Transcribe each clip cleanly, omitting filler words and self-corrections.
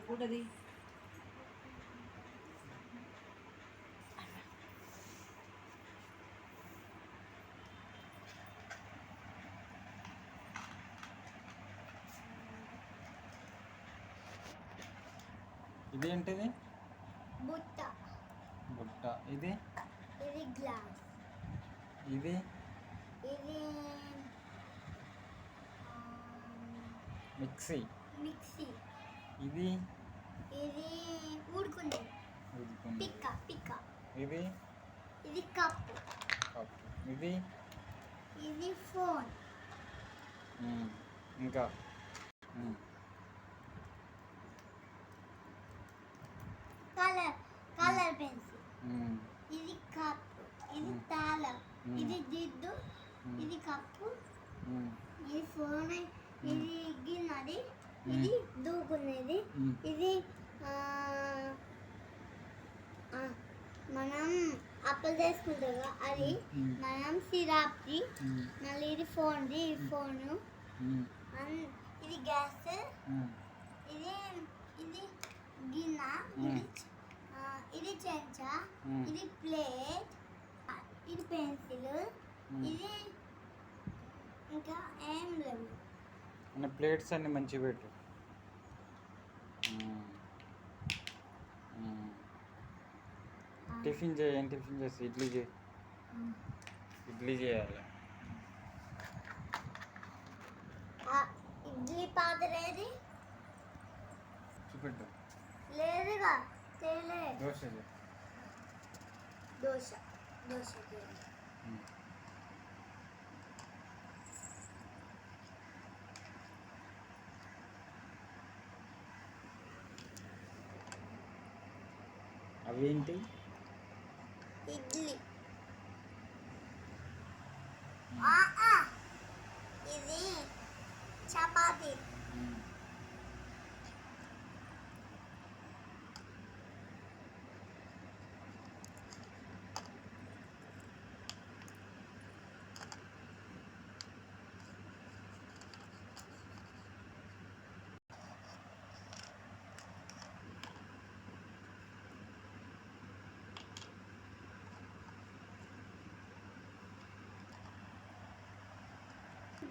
కూడది ఇదేంటిది? బుట్ట. బుట్ట. ఇది గ్లాస్. ఇది మిక్సీ. ఇది ఊడుకునేది. పిక్క. ఇది కప్పు. ఇది ఫోన్. ఇంకా కలర్ పెన్సిల్. ఇది కప్పు. ఇది తాళం. ఇది జిడ్డు. ఇది కప్పు. ఇది ఫోన్. ఇది గిన్నెది. ఇది దూకునేది. ఇది మనం అప్పలు చేసుకుంటాం కదా అది. మనం సిరాప్ది. మళ్ళీ ఇది ఫోన్ది. ఫోను. ఇది గ్యాస్. ఇది గిన్నె. ఇది చెంచా. ఇది ప్లేట్. ఇది పెన్సిల్. ఇది ఇంకా ఏం లేవు. ప్లేట్స్ అన్ని మంచిగా పెట్టు. టిఫిన్ చేయి. టిఫిన్ చేసి ఇడ్లీ చేయాలి. ఇడ్లీ పాత్ర ఏది? చూపెట్టు. లేదుగా. దోశ. అవేంటి? ఇడ్లీ. ఇది చపాతీ.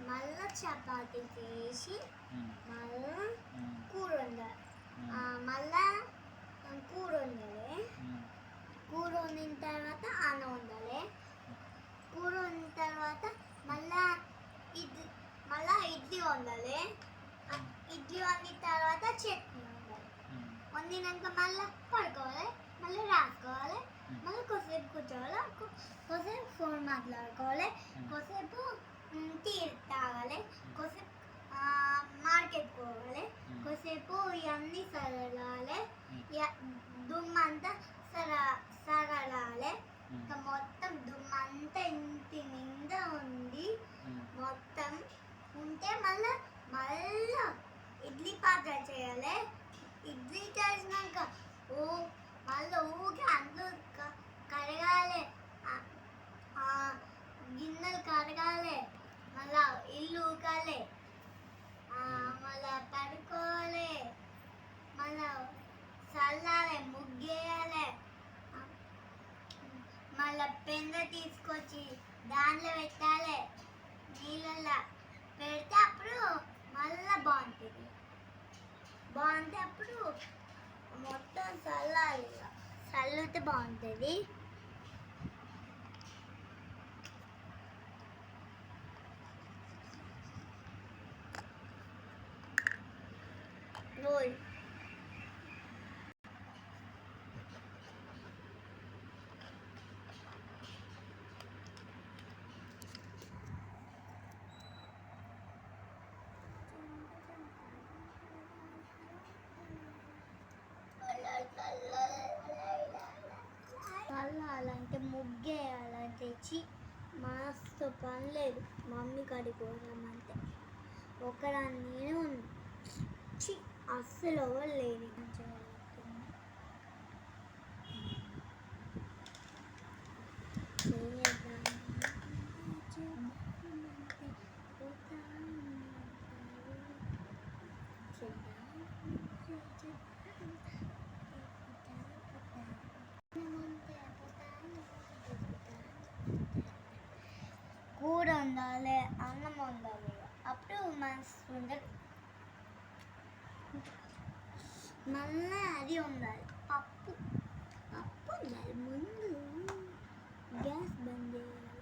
మళ్ళా చపాతీ చేసి మళ్ళా కూర వండాలి. మళ్ళా కూర వండాలి. కూర వండిన తర్వాత అన్నం వండాలి. కూర వండిన తర్వాత మళ్ళా ఇడ్లీ వండాలి. ఇడ్లీ వండిన తర్వాత చట్నీ వండాలి. వండినాక మళ్ళీ పడుకోవాలి. మళ్ళీ రాసుకోవాలి. మళ్ళీ కొద్దిసేపు కూర్చోవాలి. కొద్దిసేపు ఫోన్ మాట్లాడుకోవాలి. కొద్దిసేపు టీ తాగాలి. కొద్దిసేపు మార్కెట్ పోవాలి. కొద్దిసేపు ఇవన్నీ సరళాలి. దుమ్మంతా సరళాలి. ఇంకా మొత్తం దుమ్మంతా ఇంటి నిండా ఉంది. మొత్తం ఉంటే మళ్ళా ఇడ్లీ పాత్ర చేయాలి. ఇడ్లీ చేసినాక మళ్ళీ ఊకే అందులో కడగాలి. గిన్నెలు కడగాలి. మళ్ళా ఇల్లు ఊకాలి. మళ్ళా పడుకోవాలి. మళ్ళా చల్లాలి. ముగ్గేయాలి. మళ్ళా పెండ తీసుకొచ్చి దాంట్లో పెట్టాలి. నీళ్ళల్లో పెడితే అప్పుడు మళ్ళా బాగుంటుంది. అప్పుడు మొత్తం చల్లాలి. చల్లితే బాగుంటుంది. రోల్. పని లేదు, మమ్మీ కాడికి పోదామంటే ఒకదాన్ని నేనే ఉంది. ఛీ, అస్సలు ఎవరు లేని కూర ఉండాలి, అన్నం ఉండాలి, అప్పుడు మనసు ఉండదు. మళ్ళీ అది ఉండాలి, పప్పు పప్పు ఉండాలి. ముందు గ్యాస్ బంద్ చేయాలి.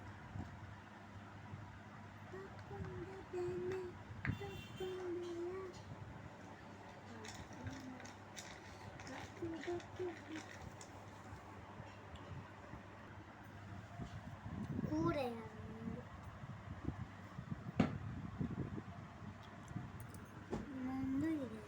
పప్పు ఉండగానే పప్పు ఉండాలా? కూర వేయాలి. ముందు ఇది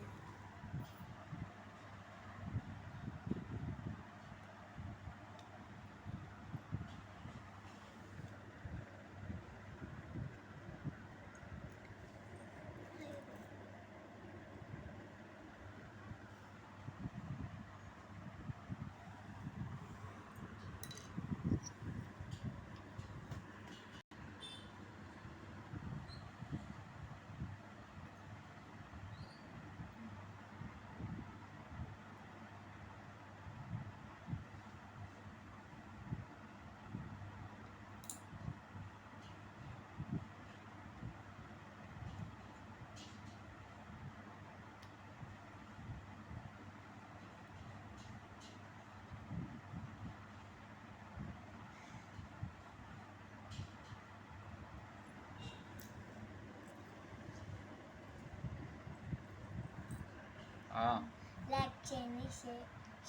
లైక్ చేయండి,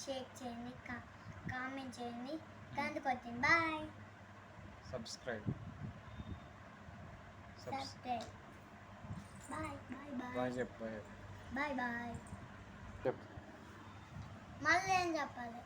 షేర్ చేయండి, కామెంట్ చేయండి, గంట కొట్టండి. Bye. Subscribe. Subscribe. Bye bye bye bye చెప్పు. Bye bye. చెప్పు. మళ్ళీ ఏం చెప్పాలి?